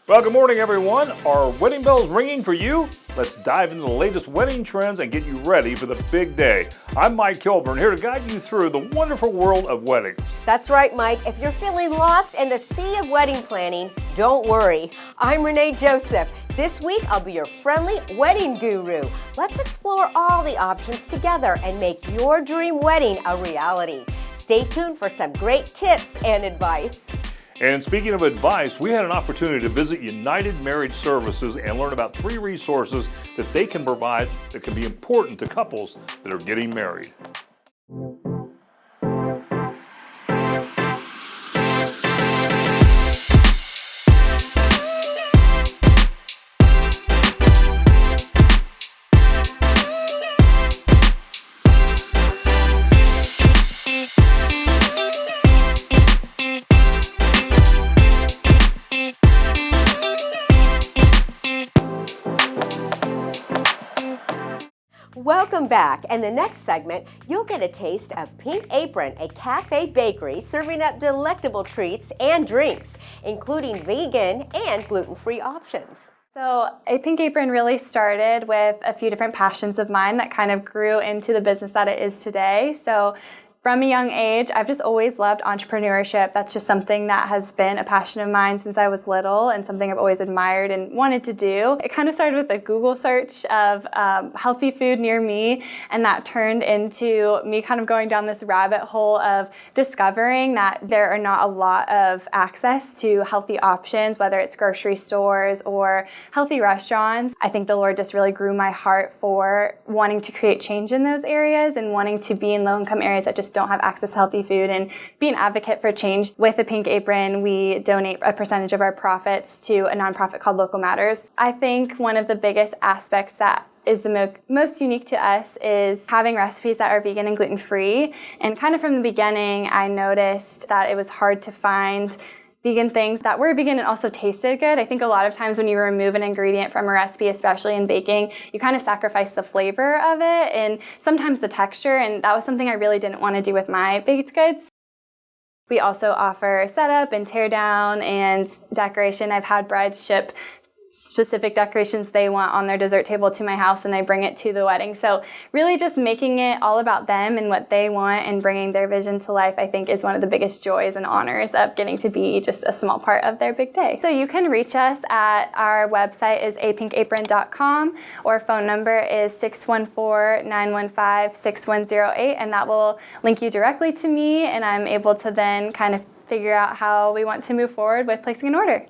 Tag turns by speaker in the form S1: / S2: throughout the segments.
S1: Well, good morning, everyone. Are wedding bells ringing for you? Let's dive into the latest wedding trends and get you ready for the big day. I'm Mike Kilburn, here to guide you through the wonderful world of weddings.
S2: That's right, Mike. If you're feeling lost in the sea of wedding planning, don't worry. I'm Renee Joseph. This week, I'll be your friendly wedding guru. Let's explore all the options together and make your dream wedding a reality. Stay tuned for some great tips and advice.
S1: And speaking of advice, we had an opportunity to visit United Marriage Services and learn about 3 resources that they can provide that can be important to couples that are getting married.
S2: Welcome back. In the next segment, you'll get a taste of Pink Apron, a cafe bakery serving up delectable treats and drinks, including vegan and gluten-free options.
S3: So A Pink Apron really started with a few different passions of mine that kind of grew into the business that it is today. So from a young age, I've just always loved entrepreneurship. That's just something that has been a passion of mine since I was little and something I've always admired and wanted to do. It kind of started with a Google search of healthy food near me, and that turned into me kind of going down this rabbit hole of discovering that there are not a lot of access to healthy options, whether it's grocery stores or healthy restaurants. I think the Lord just really grew my heart for wanting to create change in those areas and wanting to be in low-income areas that just don't have access to healthy food and be an advocate for change. With the Pink Apron, we donate a percentage of our profits to a nonprofit called Local Matters. I think one of the biggest aspects that is the most unique to us is having recipes that are vegan and gluten-free. And kind of from the beginning, I noticed that it was hard to find vegan things that were vegan and also tasted good. I think a lot of times when you remove an ingredient from a recipe, especially in baking, you kind of sacrifice the flavor of it and sometimes the texture, and that was something I really didn't want to do with my baked goods. We also offer setup and tear down and decoration. I've had brides ship specific decorations they want on their dessert table to my house, and I bring it to the wedding. So really just making it all about them and what they want and bringing their vision to life, I think, is one of the biggest joys and honors of getting to be just a small part of their big day. So you can reach us at our website is apinkapron.com, or phone number is 614-915-6108, and that will link you directly to me, and I'm able to then kind of figure out how we want to move forward with placing an order.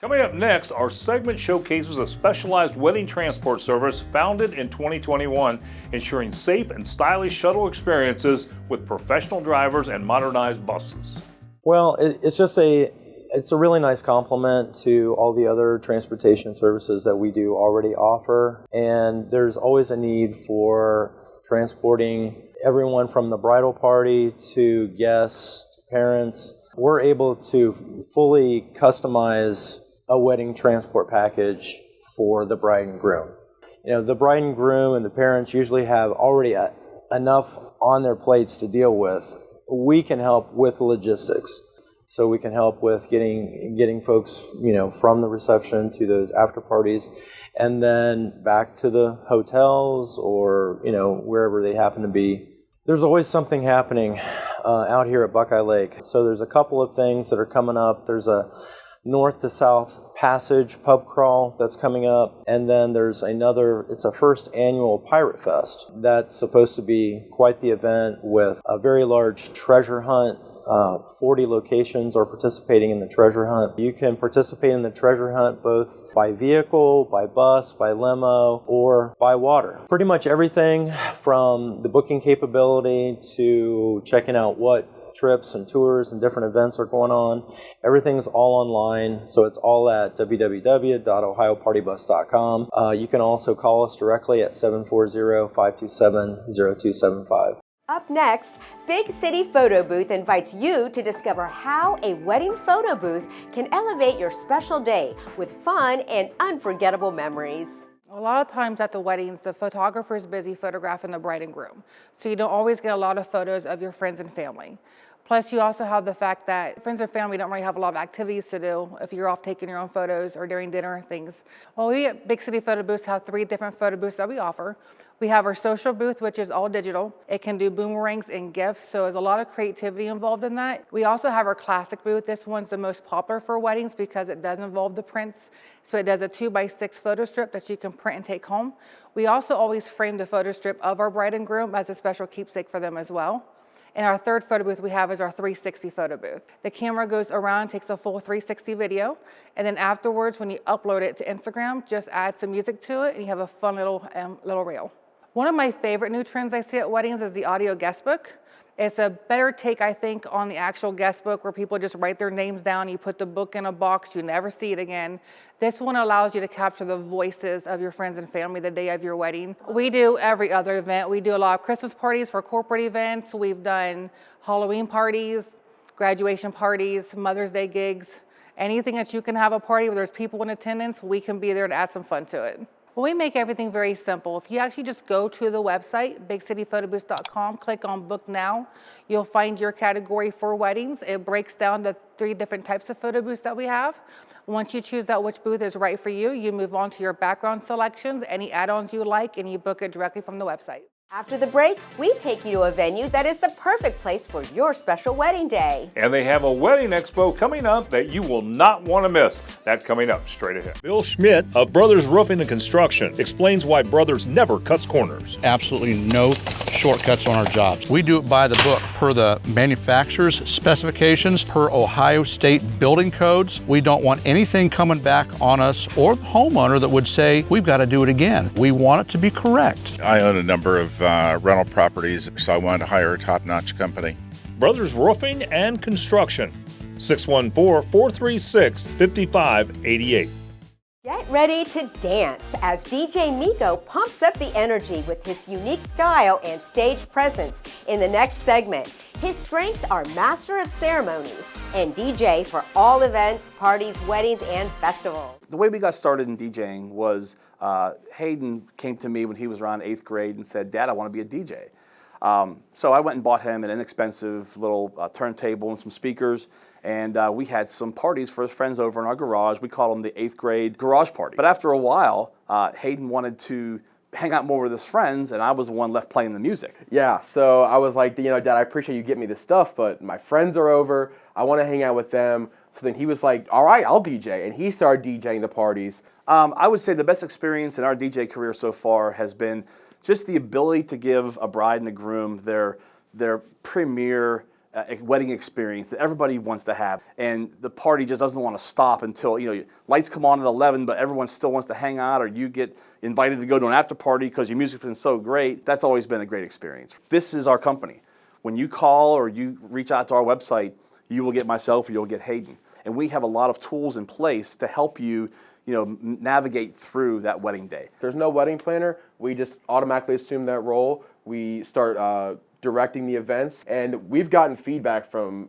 S1: Coming up next, our segment showcases a specialized wedding transport service founded in 2021, ensuring safe and stylish shuttle experiences with professional drivers and modernized buses.
S4: Well, it's a really nice complement to all the other transportation services that we do already offer, and there's always a need for transporting everyone from the bridal party to guests, to parents. We're able to fully customize a wedding transport package for the bride and groom. You know, the bride and groom and the parents usually have already enough on their plates to deal with. We can help with logistics. So we can help with getting folks, from the reception to those after parties, and then back to the hotels or, wherever they happen to be. There's always something happening out here at Buckeye Lake. So there's a couple of things that are coming up. There's a North to South Passage pub crawl that's coming up, and then there's it's a first annual Pirate Fest that's supposed to be quite the event with a very large treasure hunt. 40 locations are participating in the treasure hunt. You can participate in the treasure hunt both by vehicle, by bus, by limo, or by water. Pretty much everything from the booking capability to checking out what trips and tours and different events are going on. Everything's all online, so it's all at www.ohiopartybus.com. You can also call us directly at 740-527-0275.
S2: Up next, Big City Photo Booth invites you to discover how a wedding photo booth can elevate your special day with fun and unforgettable memories.
S5: A lot of times at the weddings, the photographer is busy photographing the bride and groom, so you don't always get a lot of photos of your friends and family. Plus, you also have the fact that friends or family don't really have a lot of activities to do if you're off taking your own photos or during dinner and things. Well, we at Big City Photo Booths have 3 different photo booths that we offer. We have our social booth, which is all digital. It can do boomerangs and gifts, so there's a lot of creativity involved in that. We also have our classic booth. This one's the most popular for weddings because it does involve the prints. So it does a 2x6 photo strip that you can print and take home. We also always frame the photo strip of our bride and groom as a special keepsake for them as well. And our third photo booth we have is our 360 photo booth. The camera goes around, takes a full 360 video, and then afterwards when you upload it to Instagram, just add some music to it and you have a fun little reel. One of my favorite new trends I see at weddings is the audio guest book. It's a better take, I think, on the actual guest book where people just write their names down, you put the book in a box, you never see it again. This one allows you to capture the voices of your friends and family the day of your wedding. We do every other event. We do a lot of Christmas parties for corporate events. We've done Halloween parties, graduation parties, Mother's Day gigs. Anything that you can have a party where there's people in attendance, we can be there to add some fun to it. Well, we make everything very simple. If you actually just go to the website, bigcityphotobooths.com, click on Book Now, you'll find your category for weddings. It breaks down the 3 different types of photo booths that we have. Once you choose out which booth is right for you, you move on to your background selections, any add-ons you like, and you book it directly from the website.
S2: After the break, we take you to a venue that is the perfect place for your special wedding day.
S1: And they have a wedding expo coming up that you will not want to miss. That coming up straight ahead. Bill Schmidt of Brothers Roofing and Construction explains why Brothers never cuts corners.
S6: Absolutely no shortcuts on our jobs. We do it by the book, per the manufacturer's specifications, per Ohio State building codes. We don't want anything coming back on us or the homeowner that would say, we've got to do it again. We want it to be correct.
S7: I own a number of rental properties, so I wanted to hire a top-notch company.
S1: Brothers Roofing and Construction, 614-436-5588.
S2: Get ready to dance as DJ Miko pumps up the energy with his unique style and stage presence in the next segment. His strengths are master of ceremonies and DJ for all events, parties, weddings, and festivals.
S8: The way we got started in DJing was Hayden came to me when he was around 8th grade and said, "Dad, I want to be a DJ." So I went and bought him an inexpensive little turntable and some speakers, and we had some parties for his friends over in our garage. We called them the 8th grade garage party. But after a while, Hayden wanted to hang out more with his friends, and I was the one left playing the music.
S9: Yeah, so I was like, Dad, I appreciate you getting me this stuff, but my friends are over. I want to hang out with them. So then he was like, all right, I'll DJ, and he started DJing the parties.
S8: I would say the best experience in our DJ career so far has been just the ability to give a bride and a groom their premier wedding experience that everybody wants to have. And the party just doesn't want to stop until, lights come on at 11, but everyone still wants to hang out, or you get invited to go to an after party because your music's been so great. That's always been a great experience. This is our company. When you call or you reach out to our website, you will get myself or you'll get Hayden. And we have a lot of tools in place to help you navigate through that wedding day.
S9: There's no wedding planner. We just automatically assume that role. We start directing the events, and we've gotten feedback from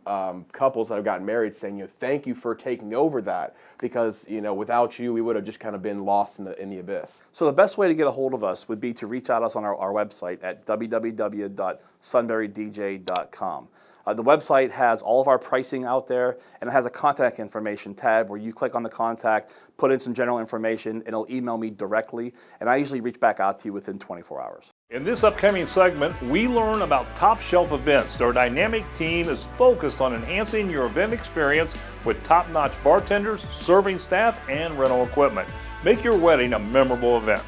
S9: couples that have gotten married saying, thank you for taking over that, because without you, we would have just kind of been lost in the abyss.
S8: So the best way to get a hold of us would be to reach out to us on our website at www.sunburydj.com. The website has all of our pricing out there, and it has a contact information tab where you click on the contact, put in some general information, and it'll email me directly, and I usually reach back out to you within 24 hours.
S1: In this upcoming segment, we learn about Top Shelf Events. Their dynamic team is focused on enhancing your event experience with top-notch bartenders, serving staff, and rental equipment. Make your wedding a memorable event.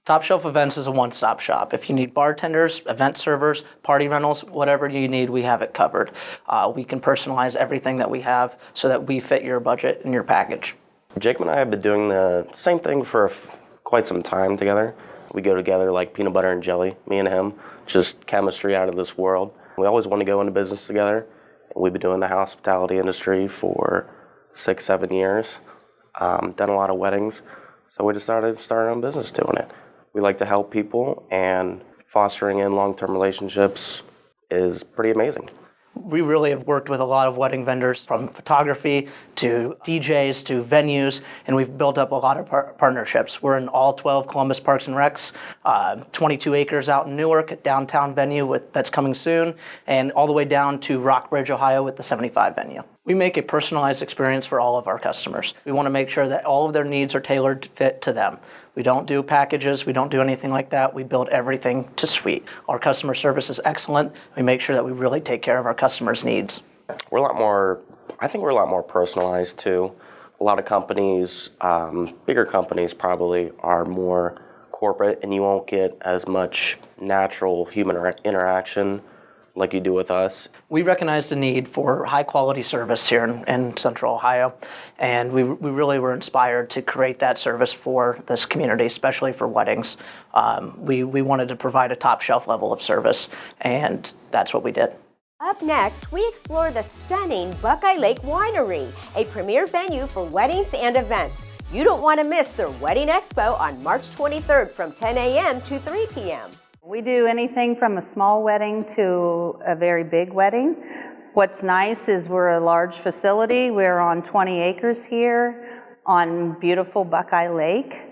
S10: Top Shelf Events is a one-stop shop. If you need bartenders, event servers, party rentals, whatever you need, we have it covered. We can personalize everything that we have so that we fit your budget and your package.
S11: Jacob and I have been doing the same thing for quite some time together. We go together like peanut butter and jelly, me and him, just chemistry out of this world. We always want to go into business together, and we've been doing the hospitality industry for 6-7 years, done a lot of weddings, so we decided to start our own business doing it. We like to help people, and fostering in long-term relationships is pretty amazing.
S10: We really have worked with a lot of wedding vendors, from photography to DJs to venues, and we've built up a lot of partnerships. We're in all 12 Columbus Parks and Recs, 22 acres out in Newark, a downtown venue that's coming soon, and all the way down to Rockbridge, Ohio with the 75 venue. We make a personalized experience for all of our customers. We want to make sure that all of their needs are tailored to fit to them. We don't do packages, we don't do anything like that. We build everything to suite. Our customer service is excellent. We make sure that we really take care of our customers' needs.
S11: We're a lot more, I think we're a lot more personalized too. A lot of companies, bigger companies probably, are more corporate, and you won't get as much natural human interaction like you do with us.
S10: We recognize the need for high quality service here in Central Ohio, and we really were inspired to create that service for this community, especially for weddings. We wanted to provide a top shelf level of service, and that's what we did.
S2: Up next, we explore the stunning Buckeye Lake Winery, a premier venue for weddings and events. You don't want to miss their Wedding Expo on March 23rd from 10 a.m. to 3 p.m.
S12: We do anything from a small wedding to a very big wedding. What's nice is we're a large facility. We're on 20 acres here on beautiful Buckeye Lake.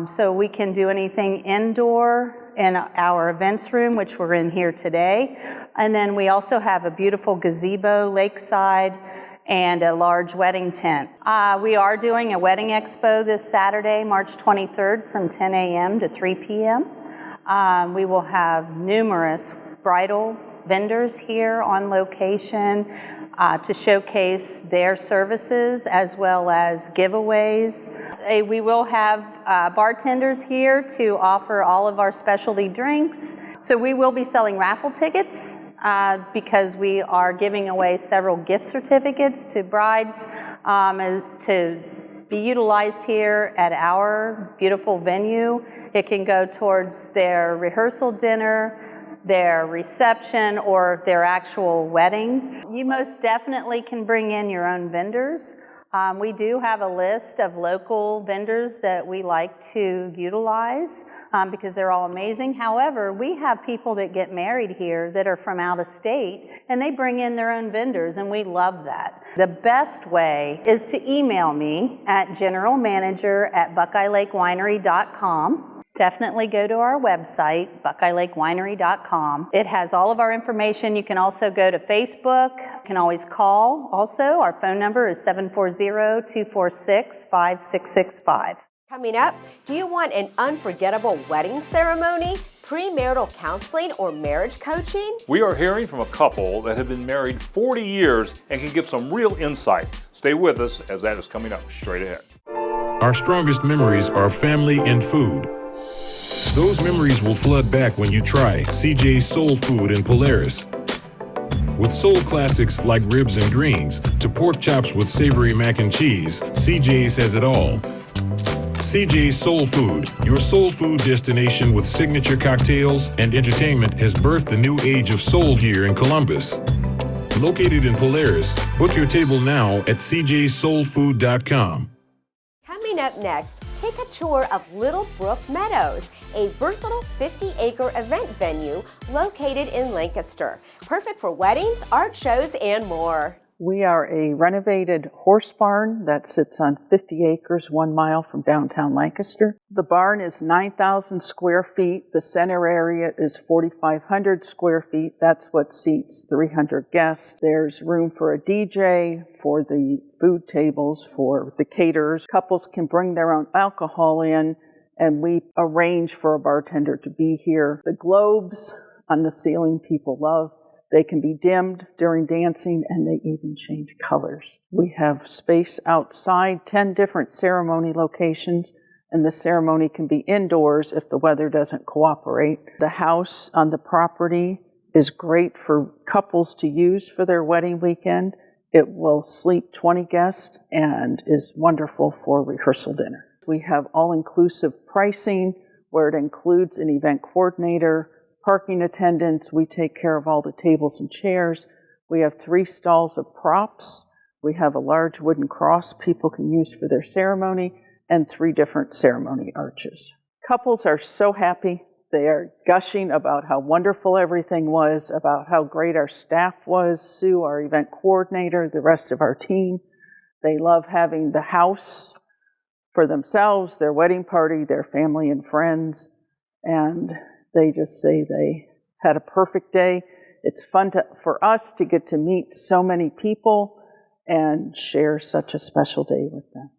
S12: So we can do anything indoor in our events room, which we're in here today. And then we also have a beautiful gazebo lakeside and a large wedding tent. We are doing a wedding expo this Saturday, March 23rd from 10 a.m. to 3 p.m. We will have numerous bridal vendors here on location to showcase their services as well as giveaways. We will have bartenders here to offer all of our specialty drinks. So we will be selling raffle tickets because we are giving away several gift certificates to brides to be utilized here at our beautiful venue. It can go towards their rehearsal dinner, their reception, or their actual wedding. You most definitely can bring in your own vendors. We do have a list of local vendors that we like to utilize because they're all amazing. However, we have people that get married here that are from out of state, and they bring in their own vendors, and we love that. The best way is to email me at generalmanager@buckeyelakewinery.com. Definitely go to our website, buckeyelakewinery.com. It has all of our information. You can also go to Facebook. You can always call. Also, our phone number is 740-246-5665.
S2: Coming up, do you want an unforgettable wedding ceremony, premarital counseling, or marriage coaching?
S1: We are hearing from a couple that have been married 40 years and can give some real insight. Stay with us as that is coming up straight ahead.
S13: Our strongest memories are family and food. Those memories will flood back when you try CJ's Soul Food in Polaris. With soul classics like ribs and greens to pork chops with savory mac and cheese, CJ's has it all. CJ's Soul Food, your soul food destination with signature cocktails and entertainment, has birthed a new age of soul here in Columbus. Located in Polaris, book your table now at cjsoulfood.com.
S2: Coming up next, take a tour of Little Brook Meadows, a versatile 50-acre event venue located in Lancaster. Perfect for weddings, art shows, and more.
S14: We are a renovated horse barn that sits on 50 acres, 1 mile from downtown Lancaster. The barn is 9,000 square feet. The center area is 4,500 square feet. That's what seats 300 guests. There's room for a DJ, for the food tables, for the caterers. Couples can bring their own alcohol in, and we arrange for a bartender to be here. The globes on the ceiling people love. They can be dimmed during dancing, and they even change colors. We have space outside, 10 different ceremony locations, and the ceremony can be indoors if the weather doesn't cooperate. The house on the property is great for couples to use for their wedding weekend. It will sleep 20 guests and is wonderful for rehearsal dinner. We have all-inclusive pricing where it includes an event coordinator, parking attendants. We take care of all the tables and chairs. We have 3 stalls of props. We have a large wooden cross people can use for their ceremony and 3 different ceremony arches. Couples are so happy They are gushing about how wonderful everything was, about how great our staff was, Sue, our event coordinator, the rest of our team. They love having the house for themselves, their wedding party, their family and friends, and they just say they had a perfect day. It's fun for us to get to meet so many people and share such a special day with them.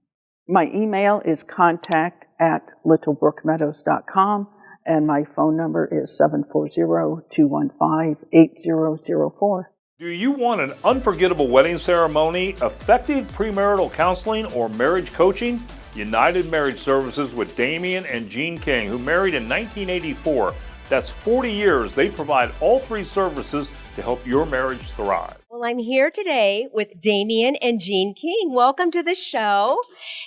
S14: My email is contact@littlebrookmeadows.com, and my phone number is 740-215-8004.
S1: Do you want an unforgettable wedding ceremony, effective premarital counseling, or marriage coaching? United Marriage Services with Damian and Jean King, who married in 1984. That's 40 years. They provide all three services to help your marriage thrive.
S2: Well, I'm here today with Damian and Jean King. Welcome to the show.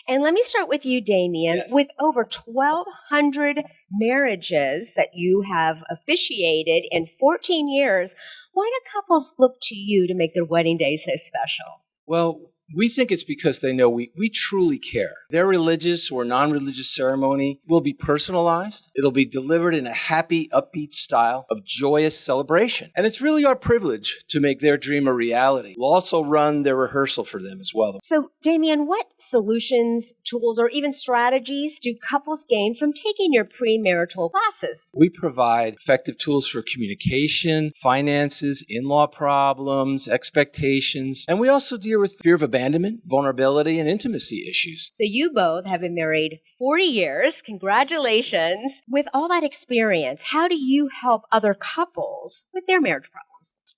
S2: And let me start with you, Damian.
S15: Yes.
S2: With over 1,200 marriages that you have officiated in 14 years, why do couples look to you to make their wedding day so special?
S15: Well, we think it's because they know we truly care. Their religious or non-religious ceremony will be personalized. It'll be delivered in a happy, upbeat style of joyous celebration. And it's really our privilege to make their dream a reality. We'll also run their rehearsal for them as well.
S2: So, Damian, what solutions, tools, or even strategies do couples gain from taking your premarital classes?
S15: We provide effective tools for communication, finances, in-law problems, expectations, and we also deal with fear of abandonment, vulnerability, and intimacy issues.
S2: So you both have been married 40 years. Congratulations. With all that experience, how do you help other couples with their marriage problems?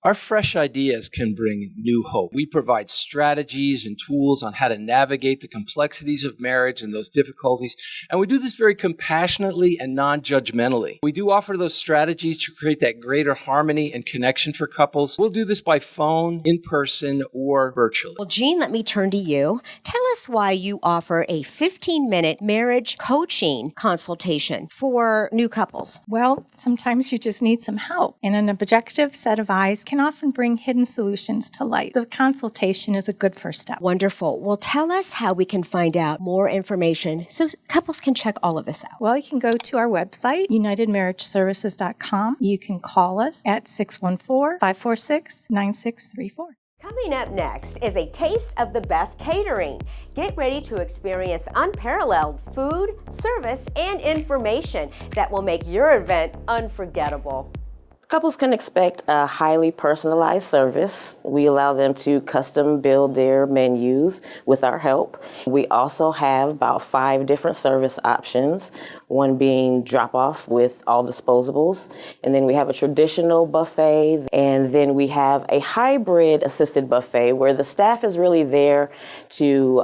S15: Our fresh ideas can bring new hope. We provide strategies and tools on how to navigate the complexities of marriage and those difficulties, and we do this very compassionately and non-judgmentally. We do offer those strategies to create that greater harmony and connection for couples. We'll do this by phone, in person, or virtually.
S2: Well, Jean, let me turn to you. Tell us why you offer a 15-minute marriage coaching consultation for new couples.
S16: Well, sometimes you just need some help, and an objective set of eyes can often bring hidden solutions to light. The consultation is a good first step.
S2: Wonderful. Well, tell us how we can find out more information so couples can check all of this out.
S16: Well, you can go to our website, unitedmarriageservices.com. You can call us at 614-546-9634.
S2: Coming up next is a taste of the best catering. Get ready to experience unparalleled food, service, and information that will make your event unforgettable.
S17: Couples can expect a highly personalized service. We allow them to custom build their menus with our help. We also have about 5 different service options, one being drop-off with all disposables, and then we have a traditional buffet, and then we have a hybrid assisted buffet where the staff is really there to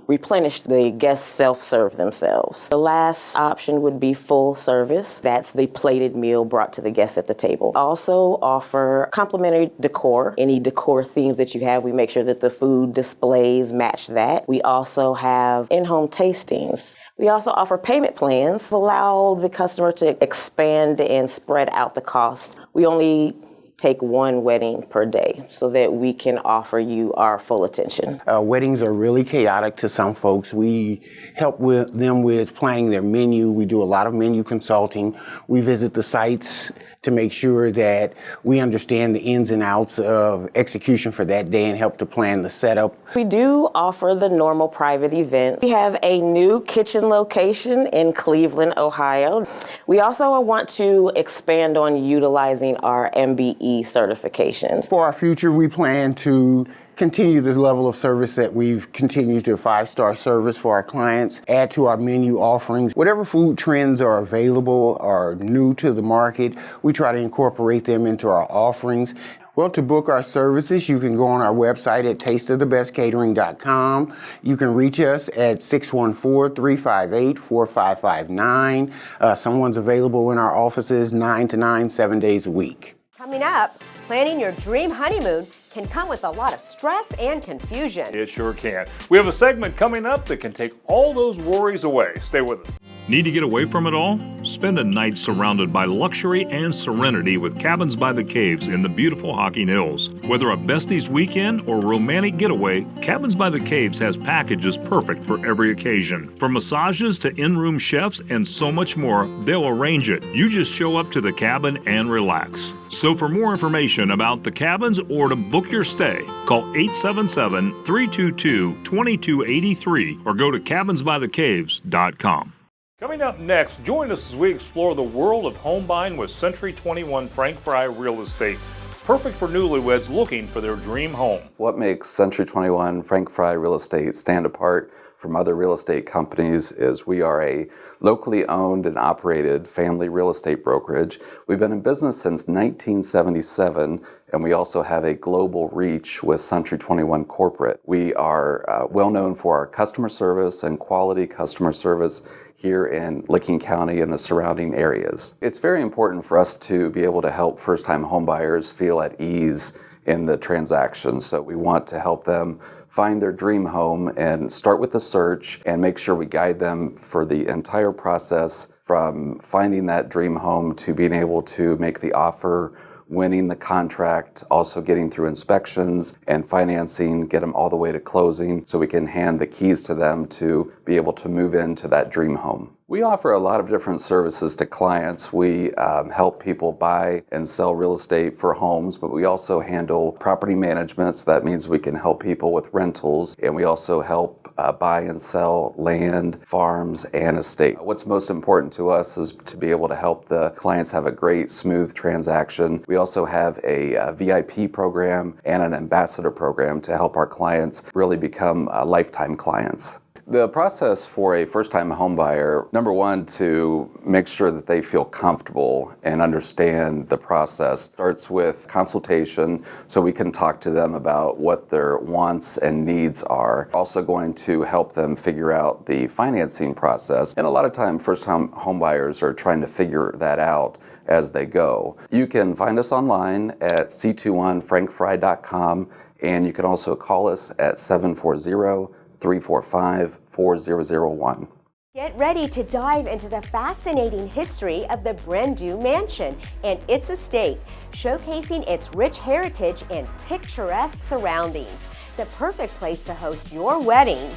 S17: replenish, the guests self-serve themselves. The last option would be full service. That's the plated meal brought to the guests at the table. Also offer complimentary decor. Any decor themes that you have, we make sure that the food displays match that. We also have in-home tastings. We also offer payment plans, allow the customer to expand and spread out the cost. We only take one wedding per day so that we can offer you our full attention.
S18: Weddings are really chaotic to some folks. We help them with planning their menu. We do a lot of menu consulting. We visit the sites to make sure that we understand the ins and outs of execution for that day and help to plan the setup.
S17: We do offer the normal private events. We have a new kitchen location in Cleveland, Ohio. We also want to expand on utilizing our MBE certifications.
S18: For our future, we plan to continue this level of service that we've continued to 5-star service for our clients, add to our menu offerings. Whatever food trends are available or new to the market, we try to incorporate them into our offerings. Well, to book our services, you can go on our website at tasteofthebestcatering.com. You can reach us at 614-358-4559. Someone's available in our offices 9 to 9, 7 days a week.
S2: Coming up, planning your dream honeymoon can come with a lot of stress and confusion.
S1: It sure can. We have a segment coming up that can take all those worries away. Stay with us. Need to get away from it all? Spend a night surrounded by luxury and serenity with Cabins by the Caves in the beautiful Hocking Hills. Whether a besties weekend or romantic getaway, Cabins by the Caves has packages perfect for every occasion. From massages to in-room chefs and so much more, they'll arrange it. You just show up to the cabin and relax. So for more information about the cabins or to book your stay, call 877-322-2283 or go to cabinsbythecaves.com. Coming up next, join us as we explore the world of home buying with Century 21 Frank Fry Real Estate. Perfect for newlyweds looking for their dream home.
S19: What makes Century 21 Frank Fry Real Estate stand apart from other real estate companies is we are a locally owned and operated family real estate brokerage. We've been in business since 1977, and we also have a global reach with Century 21 Corporate. We are well known for our customer service and quality customer service here in Licking County and the surrounding areas. It's very important for us to be able to help first-time homebuyers feel at ease in the transaction. So we want to help them find their dream home and start with the search and make sure we guide them for the entire process from finding that dream home to being able to make the offer, winning the contract, also getting through inspections and financing, get them all the way to closing so we can hand the keys to them to be able to move into that dream home. We offer a lot of different services to clients. We help people buy and sell real estate for homes, but we also handle property management, so that means we can help people with rentals, and we also help buy and sell land, farms, and estate. What's most important to us is to be able to help the clients have a great, smooth transaction. We also have a VIP program and an ambassador program to help our clients really become lifetime clients. The process for a first-time home buyer, number one, to make sure that they feel comfortable and understand the process, starts with consultation, so we can talk to them about what their wants and needs are. Also going to help them figure out the financing process. And a lot of time, first-time home buyers are trying to figure that out as they go. You can find us online at c21frankfry.com, and you can also call us at 740-345-4001.
S2: Get ready to dive into the fascinating history of the Brendu Mansion and its estate, showcasing its rich heritage and picturesque surroundings. The perfect place to host your wedding,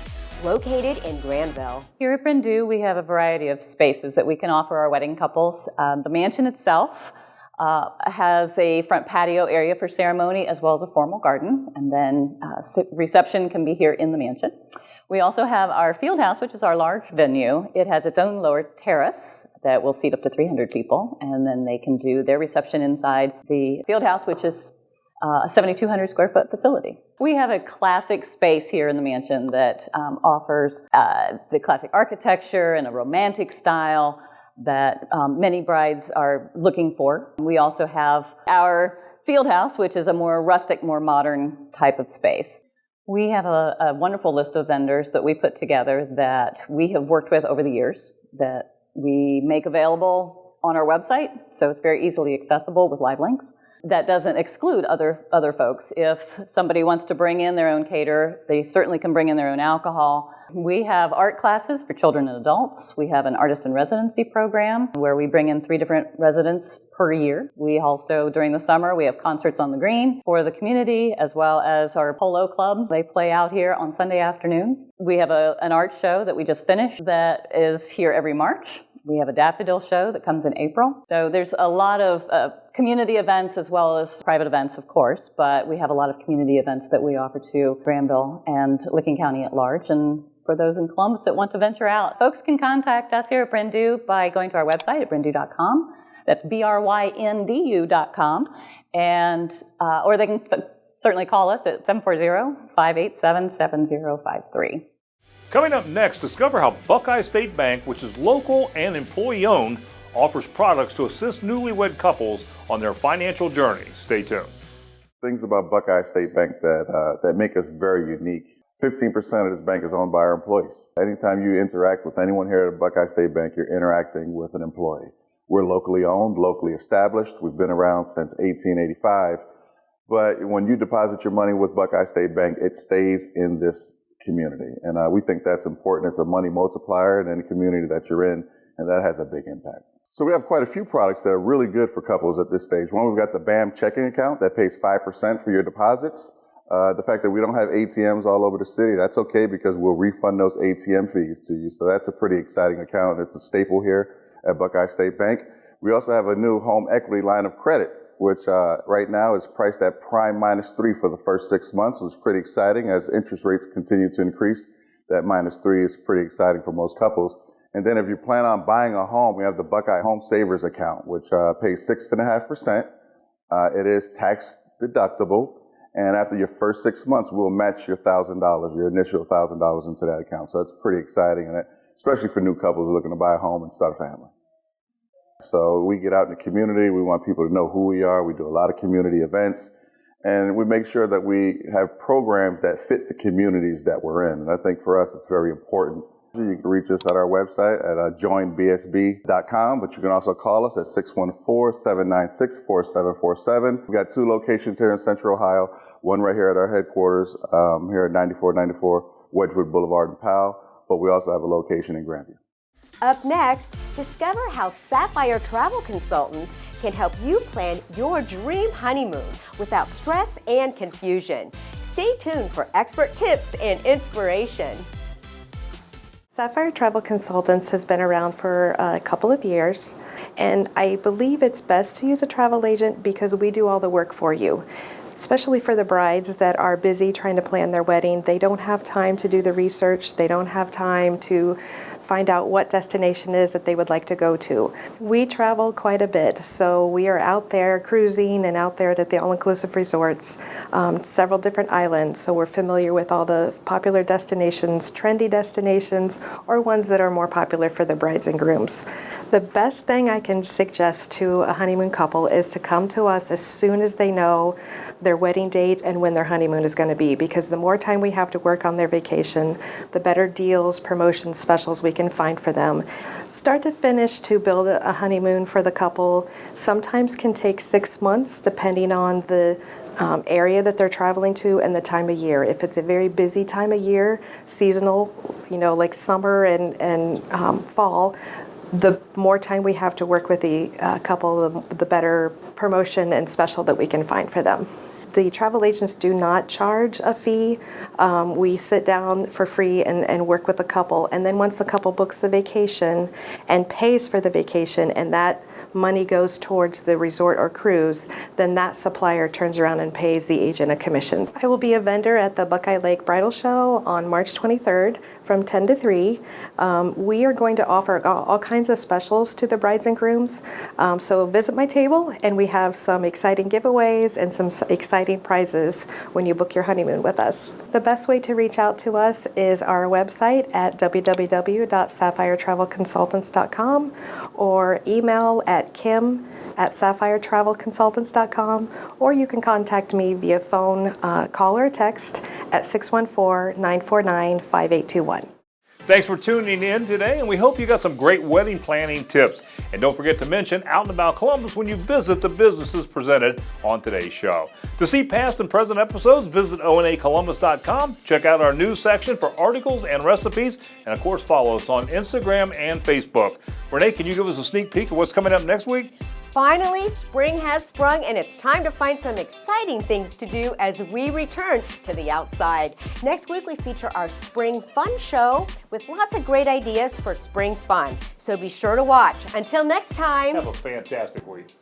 S2: located in Granville.
S20: Here at Brendu, we have a variety of spaces that we can offer our wedding couples. The mansion itself has a front patio area for ceremony as well as a formal garden, and then reception can be here in the mansion. We also have our field house, which is our large venue. It has its own lower terrace that will seat up to 300 people, and then they can do their reception inside the field house, which is a 7,200 square foot facility. We have a classic space here in the mansion that offers the classic architecture and a romantic style that many brides are looking for. We also have our field house, which is a more rustic, more modern type of space. We have a wonderful list of vendors that we put together that we have worked with over the years that we make available on our website, so it's very easily accessible with live links. That doesn't exclude other folks. If somebody wants to bring in their own caterer, they certainly can bring in their own alcohol. We have art classes for children and adults. We have an artist in residency program where we bring in 3 different residents per year. We also, during the summer, we have concerts on the green for the community, as well as our polo club. They play out here on Sunday afternoons. We have an art show that we just finished that is here every March. We have a daffodil show that comes in April. So there's a lot of community events as well as private events, of course, but we have a lot of community events that we offer to Granville and Licking County at large. And for those in Columbus that want to venture out, folks can contact us here at Brendu by going to our website at brendu.com. That's BRYNDU.com. And, or they can certainly call us at 740-587-7053.
S1: Coming up next, discover how Buckeye State Bank, which is local and employee-owned, offers products to assist newlywed couples on their financial journey. Stay tuned.
S21: Things about Buckeye State Bank that make us very unique. 15% of this bank is owned by our employees. Anytime you interact with anyone here at Buckeye State Bank, you're interacting with an employee. We're locally owned, locally established. We've been around since 1885. But when you deposit your money with Buckeye State Bank, it stays in this community. And we think that's important. It's a money multiplier in any community that you're in, and that has a big impact. So we have quite a few products that are really good for couples at this stage. One, we've got the BAM checking account that pays 5% for your deposits. The fact that we don't have ATMs all over the city, that's okay because we'll refund those ATM fees to you. So that's a pretty exciting account. It's a staple here at Buckeye State Bank. We also have a new home equity line of credit, which right now is priced at prime -3 for the first 6 months, which is pretty exciting. As interest rates continue to increase, that -3 is pretty exciting for most couples. And then if you plan on buying a home, we have the Buckeye Home Savers account, which pays 6.5%. It is tax deductible. And after your first 6 months, we'll match your $1,000, your initial $1,000 into that account. So that's pretty exciting, and especially for new couples looking to buy a home and start a family. So we get out in the community. We want people to know who we are. We do a lot of community events, and we make sure that we have programs that fit the communities that we're in. And I think for us, it's very important. You can reach us at our website at joinbsb.com, but you can also call us at 614-796-4747. We've got 2 locations here in Central Ohio, one right here at our headquarters here at 9494 Wedgewood Boulevard in Powell, but we also have a location in Grandview.
S2: Up next, discover how Sapphire Travel Consultants can help you plan your dream honeymoon without stress and confusion. Stay tuned for expert tips and inspiration.
S3: Sapphire Travel Consultants has been around for a couple of years, and I believe it's best to use a travel agent because we do all the work for you. Especially for the brides that are busy trying to plan their wedding. They don't have time to do the research. They don't have time to find out what destination it is that they would like to go to. We travel quite a bit, so we are out there cruising and out there at the all-inclusive resorts, several different islands, so we're familiar with all the popular destinations, trendy destinations, or ones that are more popular for the brides and grooms. The best thing I can suggest to a honeymoon couple is to come to us as soon as they know their wedding date and when their honeymoon is going to be, because the more time we have to work on their vacation, the better deals, promotions, specials we can find for them. Start to finish to build a honeymoon for the couple sometimes can take 6 months depending on the area that they're traveling to and the time of year. If it's a very busy time of year, seasonal, like summer and fall, the more time we have to work with the couple, the better promotion and special that we can find for them. The travel agents do not charge a fee. We sit down for free and work with the couple. And then once the couple books the vacation and pays for the vacation and that money goes towards the resort or cruise, then that supplier turns around and pays the agent a commission. I will be a vendor at the Buckeye Lake Bridal Show on March 23rd from 10 to 3. We are going to offer all kinds of specials to the brides and grooms. So visit my table and we have some exciting giveaways and some exciting prizes when you book your honeymoon with us. The best way to reach out to us is our website at www.sapphiretravelconsultants.com or email at kim@sapphiretravelconsultants.com, or you can contact me via phone, call or text at 614-949-5821.
S1: Thanks for tuning in today, and we hope you got some great wedding planning tips. And don't forget to mention Out and About Columbus when you visit the businesses presented on today's show. To see past and present episodes, visit onacolumbus.com. Check out our news section for articles and recipes, and of course follow us on Instagram and Facebook. Renee, can you give us a sneak peek of what's coming up next week?
S2: Finally, spring has sprung and it's time to find some exciting things to do as we return to the outside. Next week, we feature our Spring Fun Show with lots of great ideas for spring fun. So be sure to watch. Until next time.
S1: Have a fantastic week.